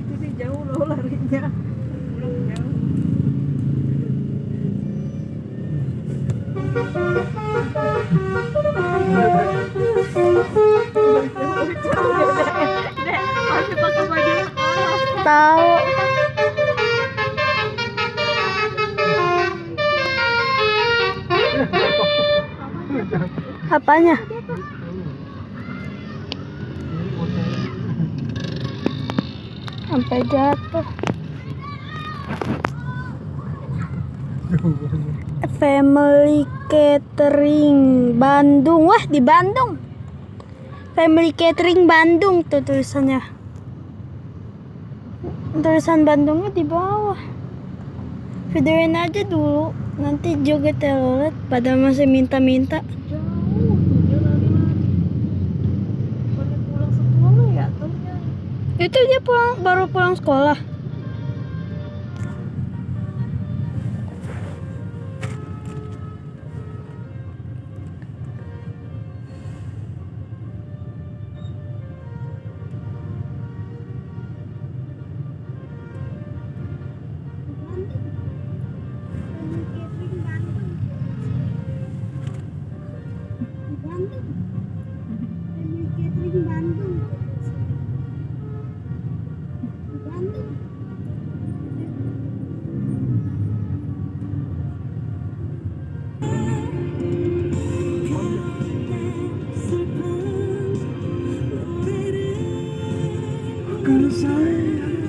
Itu sih jauh loh larinya. Pulang jauh. Dek, masih pakai baju sekolah. Tahu. Apanya? Sampai jatuh. Family Catering Bandung. Wah, di Bandung. Family Catering Bandung tuh tulisannya. Tulisan Bandungnya di bawah. Videoin aja dulu. Nanti juga telat pada masih minta-minta. Jauh, dia lari-lari. Bukannya pulang sekolah ya, taunya. Itu dia baru pulang sekolah. Kalau saya